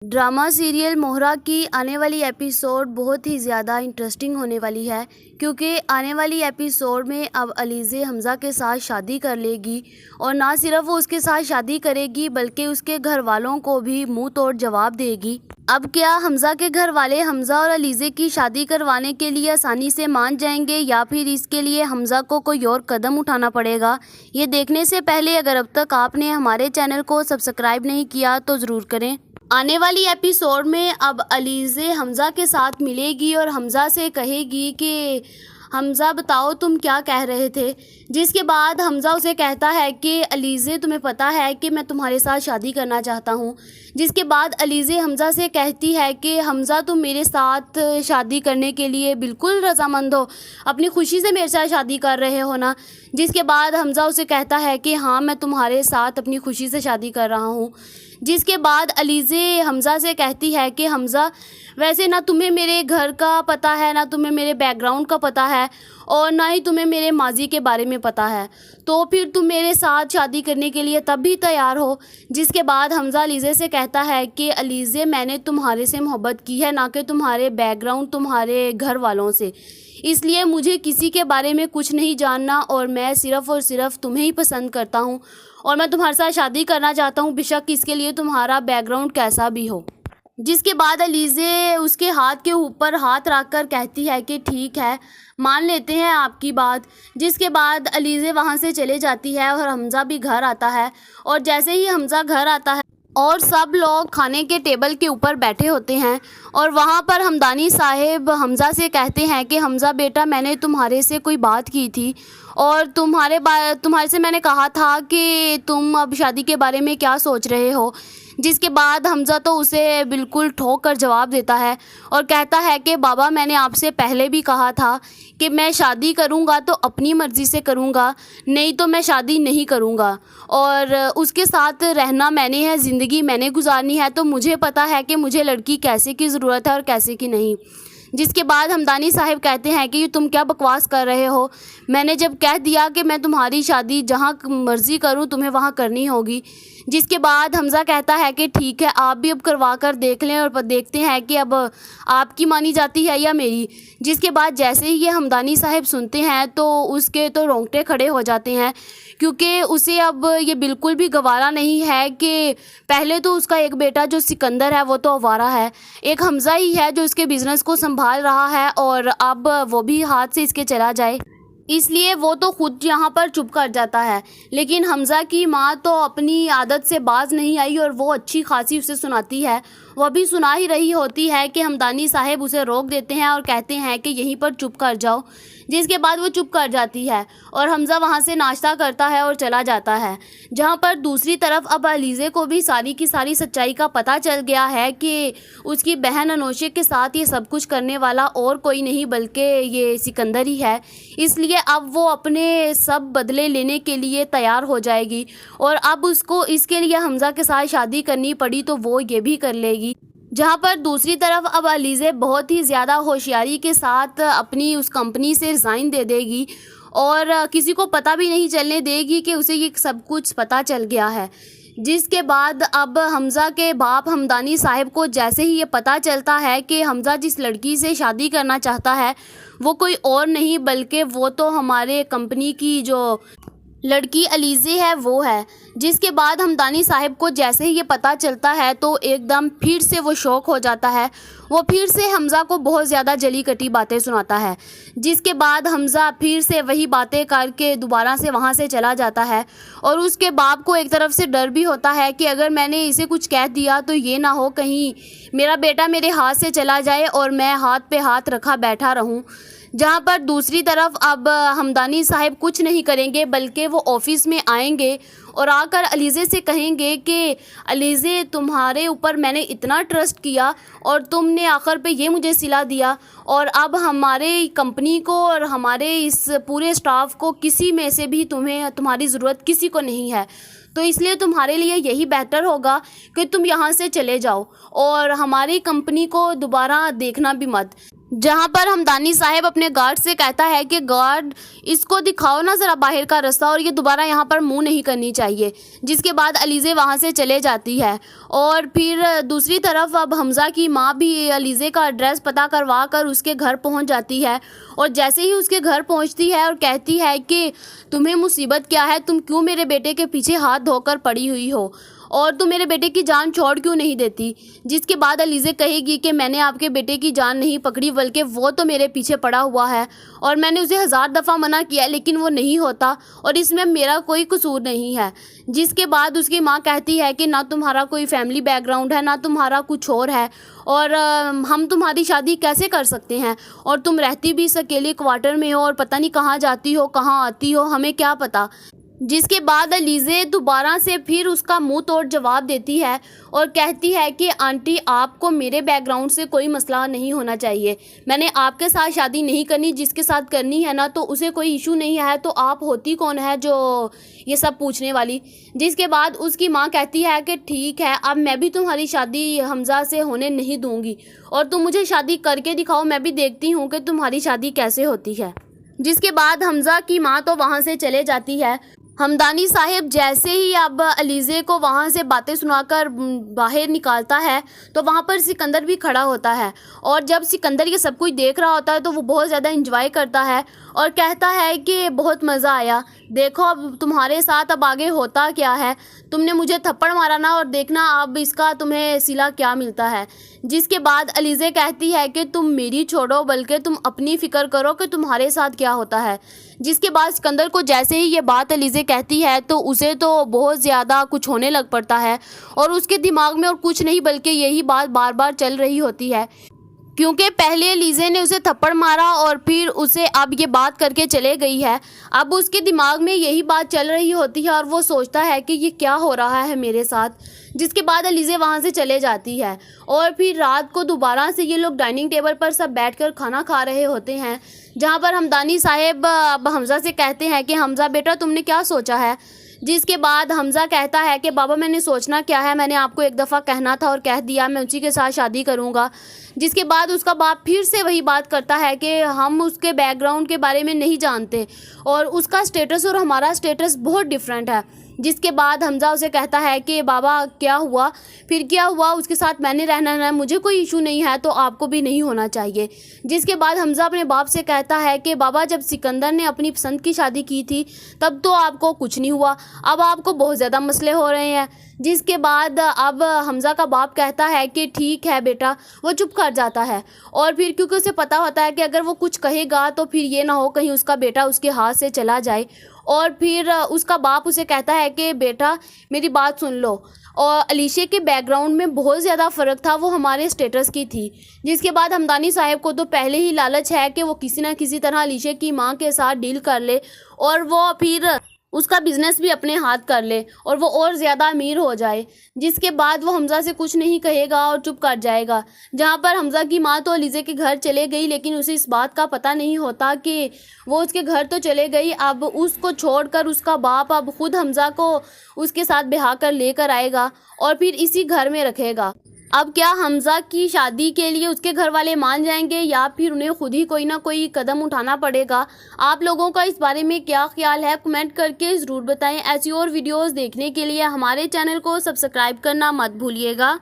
Drama serial मोहरा की आने वाली एपिसोड बहुत ही ज़्यादा इंटरेस्टिंग होने वाली है, क्योंकि आने वाली एपिसोड में अब अलीज़े हमज़ा के साथ शादी कर लेगी। और ना सिर्फ वो उसके साथ शादी करेगी बल्कि उसके घर वालों को भी मुंह तोड़ जवाब देगी। अब क्या हमज़ा के घर वाले हमज़ा और अलीज़े की शादी करवाने के लिए आसानी से मान जाएंगे, या फिर इसके लिए हमज़ा को कोई और कदम उठाना पड़ेगा? ये देखने से पहले अगर अब तक आपने हमारे चैनल को सब्सक्राइब नहीं किया तो ज़रूर करें। आने वाली एपिसोड में अब अलीज़े हमज़ा के साथ मिलेगी और हमज़ा से कहेगी कि हमज़ा बताओ तुम क्या कह रहे थे। जिसके बाद हमज़ा उसे कहता है कि अलीज़े तुम्हें पता है कि मैं तुम्हारे साथ शादी करना चाहता हूँ। जिसके बाद अलीज़े हमज़ा से कहती है कि हमज़ा तुम मेरे साथ शादी करने के लिए बिल्कुल रज़ामंद हो, अपनी खुशी से मेरे साथ शादी कर रहे हो ना। जिसके बाद हमज़ा उसे कहता है कि हाँ मैं तुम्हारे साथ अपनी खुशी से शादी कर रहा हूँ। जिसके बाद अलीज़े हमज़ा से कहती है कि हमज़ा वैसे ना तुम्हें मेरे घर का पता है, ना तुम्हें मेरे बैकग्राउंड का पता है, और ना ही तुम्हें मेरे माजी के बारे में पता है, तो फिर तुम मेरे साथ शादी करने के लिए तब भी तैयार हो। जिसके बाद हमज़ा अलीज़े से कहता है कि अलीज़े मैंने तुम्हारे से मोहब्बत की है, ना कि तुम्हारे बैकग्राउंड तुम्हारे घर वालों से, इसलिए मुझे किसी के बारे में कुछ नहीं जानना और मैं सिर्फ़ और सिर्फ तुम्हें ही पसंद करता हूँ और मैं तुम्हारे साथ शादी करना चाहता हूँ, बेशक इसके लिए तुम्हारा बैकग्राउंड कैसा भी हो। जिसके बाद अलीज़े उसके हाथ के ऊपर हाथ रख कर कहती है कि ठीक है, मान लेते हैं आपकी बात। जिसके बाद अलीज़े वहाँ से चले जाती है और हमज़ा भी घर आता है। और जैसे ही हमज़ा घर आता है और सब लोग खाने के टेबल के ऊपर बैठे होते हैं, और वहाँ पर हमदानी साहिब हमज़ा से कहते हैं कि हमज़ा बेटा मैंने तुम्हारे से कोई बात की थी और तुम्हारे से मैंने कहा था कि तुम अब शादी के बारे में क्या सोच रहे हो। जिसके बाद हमज़ा तो उसे बिल्कुल ठोक कर जवाब देता है और कहता है कि बाबा मैंने आपसे पहले भी कहा था कि मैं शादी करूँगा तो अपनी मर्ज़ी से करूँगा, नहीं तो मैं शादी नहीं करूँगा, और उसके साथ रहना मैंने है, ज़िंदगी मैंने गुजारनी है, तो मुझे पता है कि मुझे लड़की कैसे की ज़रूरत है और कैसे की नहीं। जिसके बाद हमदानी साहिब कहते हैं कि तुम क्या बकवास कर रहे हो, मैंने जब कह दिया कि मैं तुम्हारी शादी जहाँ मर्ज़ी करूँ तुम्हें वहाँ करनी होगी। जिसके बाद हमज़ा कहता है कि ठीक है आप भी अब करवा कर देख लें और देखते हैं कि अब आपकी मानी जाती है या मेरी। जिसके बाद जैसे ही ये हमदानी साहिब सुनते हैं तो उसके तो रोंगटे खड़े हो जाते हैं, क्योंकि उसे अब ये बिल्कुल भी गवारा नहीं है कि पहले तो उसका एक बेटा जो सिकंदर है वो तो आवारा है, एक हमज़ा ही है जो इसके बिज़नेस को संभाल रहा है, और अब वो भी हाथ से इसके चला जाए, इसलिए वो तो खुद यहाँ पर चुप कर जाता है। लेकिन हमज़ा की माँ तो अपनी आदत से बाज नहीं आई और वो अच्छी खासी उसे सुनाती है। वह भी सुना ही रही होती है कि हमदानी साहिब उसे रोक देते हैं और कहते हैं कि यहीं पर चुप कर जाओ। जिसके बाद वो चुप कर जाती है और हमज़ा वहाँ से नाश्ता करता है और चला जाता है। जहाँ पर दूसरी तरफ अब अलीज़े को भी सारी की सारी सच्चाई का पता चल गया है कि उसकी बहन अनोशे के साथ ये सब कुछ करने वाला और कोई नहीं बल्कि ये सिकंदर ही है। इसलिए अब वो अपने सब बदले लेने के लिए तैयार हो जाएगी, और अब उसको इसके लिए हमज़ा के साथ शादी करनी पड़ी तो वो ये भी कर लेगी। जहाँ पर दूसरी तरफ अब अलीज़े बहुत ही ज़्यादा होशियारी के साथ अपनी उस कंपनी से रिज़ाइन दे देगी और किसी को पता भी नहीं चलने देगी कि उसे ये सब कुछ पता चल गया है। जिसके बाद अब हमज़ा के बाप हमदानी साहिब को जैसे ही ये पता चलता है कि हमज़ा जिस लड़की से शादी करना चाहता है वो कोई और नहीं बल्कि वो तो हमारे कंपनी की जो लड़की अलीज़े है वो है। जिसके बाद हमदानी साहिब को जैसे ही ये पता चलता है तो एकदम फिर से वो शौक हो जाता है, वो फिर से हमज़ा को बहुत ज़्यादा जली कटी बातें सुनाता है। जिसके बाद हमज़ा फिर से वही बातें करके दोबारा से वहाँ से चला जाता है, और उसके बाप को एक तरफ से डर भी होता है कि अगर मैंने इसे कुछ कह दिया तो ये ना हो कहीं मेरा बेटा मेरे हाथ से चला जाए और मैं हाथ पे हाथ रखा बैठा रहूँ। जहाँ पर दूसरी तरफ अब हमदानी साहिब कुछ नहीं करेंगे बल्कि वो ऑफिस में आएंगे और आकर अलीज़े से कहेंगे कि अलीज़े तुम्हारे ऊपर मैंने इतना ट्रस्ट किया और तुमने आखिर पे ये मुझे सिला दिया, और अब हमारे कंपनी को और हमारे इस पूरे स्टाफ को किसी में से भी तुम्हारी ज़रूरत किसी को नहीं है, तो इसलिए तुम्हारे लिए यही बेहतर होगा कि तुम यहाँ से चले जाओ और हमारी कंपनी को दोबारा देखना भी मत। جہاں پر ہمدانی صاحب اپنے گارڈ سے کہتا ہے کہ گارڈ اس کو دکھاؤ نا ذرا باہر کا راستہ اور یہ دوبارہ یہاں پر منہ نہیں کرنی چاہیے، جس کے بعد علیزے وہاں سے چلے جاتی ہے۔ اور پھر دوسری طرف اب حمزہ کی ماں بھی علیزے کا ایڈریس پتہ کروا کر اس کے گھر پہنچ جاتی ہے، اور جیسے ہی اس کے گھر پہنچتی ہے اور کہتی ہے کہ تمہیں مصیبت کیا ہے، تم کیوں میرے بیٹے کے پیچھے ہاتھ دھو کر پڑی ہوئی ہو اور تم میرے بیٹے کی جان چھوڑ کیوں نہیں دیتی، جس کے بعد علیزے کہے گی کہ میں نے آپ کے بیٹے کی جان نہیں پکڑی بلکہ وہ تو میرے پیچھے پڑا ہوا ہے اور میں نے اسے 1000 دفعہ منع کیا لیکن وہ نہیں ہوتا اور اس میں میرا کوئی قصور نہیں ہے، جس کے بعد اس کی ماں کہتی ہے کہ نہ تمہارا کوئی فیملی بیک گراؤنڈ ہے، نہ تمہارا کچھ اور ہے، اور ہم تمہاری شادی کیسے کر سکتے ہیں، اور تم رہتی بھی اس اکیلے کوارٹر میں ہو اور پتہ نہیں کہاں جاتی ہو کہاں آتی ہو، ہمیں کیا پتہ۔ جس کے بعد علیزے دوبارہ سے پھر اس کا منہ توڑ جواب دیتی ہے اور کہتی ہے کہ آنٹی آپ کو میرے بیک گراؤنڈ سے کوئی مسئلہ نہیں ہونا چاہیے، میں نے آپ کے ساتھ شادی نہیں کرنی، جس کے ساتھ کرنی ہے نا تو اسے کوئی ایشو نہیں ہے، تو آپ ہوتی کون ہے جو یہ سب پوچھنے والی۔ جس کے بعد اس کی ماں کہتی ہے کہ ٹھیک ہے اب میں بھی تمہاری شادی حمزہ سے ہونے نہیں دوں گی اور تم مجھے شادی کر کے دکھاؤ، میں بھی دیکھتی ہوں کہ تمہاری شادی کیسے ہوتی ہے۔ جس کے بعد حمزہ کی ماں تو وہاں سے چلے جاتی ہے۔ ہمدانی صاحب جیسے ہی اب علیزے کو وہاں سے باتیں سنا کر باہر نکالتا ہے تو وہاں پر سکندر بھی کھڑا ہوتا ہے، اور جب سکندر یہ سب کچھ دیکھ رہا ہوتا ہے تو وہ بہت زیادہ انجوائے کرتا ہے اور کہتا ہے کہ بہت مزہ آیا، دیکھو اب تمہارے ساتھ اب آگے ہوتا کیا ہے، تم نے مجھے تھپڑ مارا نا اور دیکھنا اب اس کا تمہیں صلہ کیا ملتا ہے۔ جس کے بعد علیزے کہتی ہے کہ تم میری چھوڑو بلکہ تم اپنی فکر کرو کہ تمہارے ساتھ کیا ہوتا ہے۔ جس کے بعد سکندر کو جیسے ہی یہ بات علیزے کہتی ہے تو اسے تو بہت زیادہ کچھ ہونے لگ پڑتا ہے اور اس کے دماغ میں اور کچھ نہیں بلکہ یہی بات بار بار چل رہی ہوتی ہے، کیونکہ پہلے علیزے نے اسے تھپڑ مارا اور پھر اسے اب یہ بات کر کے چلے گئی ہے، اب اس کے دماغ میں یہی بات چل رہی ہوتی ہے اور وہ سوچتا ہے کہ یہ کیا ہو رہا ہے میرے ساتھ۔ جس کے بعد علیزے وہاں سے چلے جاتی ہے اور پھر رات کو دوبارہ سے یہ لوگ ڈائننگ ٹیبل پر سب بیٹھ کر کھانا کھا رہے ہوتے ہیں، جہاں پر ہمدانی صاحب اب حمزہ سے کہتے ہیں کہ حمزہ بیٹا تم نے کیا سوچا ہے۔ جس کے بعد حمزہ کہتا ہے کہ بابا میں نے سوچنا کیا ہے، میں نے آپ کو ایک دفعہ کہنا تھا اور کہہ دیا، میں اسی کے ساتھ شادی کروں گا۔ جس کے بعد اس کا باپ پھر سے وہی بات کرتا ہے کہ ہم اس کے بیک گراؤنڈ کے بارے میں نہیں جانتے اور اس کا سٹیٹس اور ہمارا سٹیٹس بہت ڈیفرنٹ ہے۔ جس کے بعد حمزہ اسے کہتا ہے کہ بابا کیا ہوا، پھر کیا ہوا، اس کے ساتھ میں نے رہنا ہے، مجھے کوئی ایشو نہیں ہے تو آپ کو بھی نہیں ہونا چاہیے۔ جس کے بعد حمزہ اپنے باپ سے کہتا ہے کہ بابا جب سکندر نے اپنی پسند کی شادی کی تھی تب تو آپ کو کچھ نہیں ہوا، اب آپ کو بہت زیادہ مسئلے ہو رہے ہیں۔ جس کے بعد اب حمزہ کا باپ کہتا ہے کہ ٹھیک ہے بیٹا، وہ چپ کر جاتا ہے اور پھر کیونکہ اسے پتہ ہوتا ہے کہ اگر وہ کچھ کہے گا تو پھر یہ نہ ہو کہیں اس کا بیٹا اس کے ہاتھ سے چلا جائے، اور پھر اس کا باپ اسے کہتا ہے کہ بیٹا میری بات سن لو، اور علیشے کے بیک گراؤنڈ میں بہت زیادہ فرق تھا، وہ ہمارے سٹیٹس کی تھی۔ جس کے بعد ہمدانی صاحب کو تو پہلے ہی لالچ ہے کہ وہ کسی نہ کسی طرح علیشے کی ماں کے ساتھ ڈیل کر لے اور وہ پھر اس کا بزنس بھی اپنے ہاتھ کر لے اور وہ اور زیادہ امیر ہو جائے۔ جس کے بعد وہ حمزہ سے کچھ نہیں کہے گا اور چپ کر جائے گا، جہاں پر حمزہ کی ماں تو علیزے کے گھر چلے گئی لیکن اسے اس بات کا پتہ نہیں ہوتا کہ وہ اس کے گھر تو چلے گئی، اب اس کو چھوڑ کر اس کا باپ اب خود حمزہ کو اس کے ساتھ بہا کر لے کر آئے گا اور پھر اسی گھر میں رکھے گا۔ اب کیا حمزہ کی شادی کے لیے اس کے گھر والے مان جائیں گے یا پھر انہیں خود ہی کوئی نہ کوئی قدم اٹھانا پڑے گا؟ آپ لوگوں کا اس بارے میں کیا خیال ہے، کمنٹ کر کے ضرور بتائیں۔ ایسی اور ویڈیوز دیکھنے کے لیے ہمارے چینل کو سبسکرائب کرنا مت بھولیے گا۔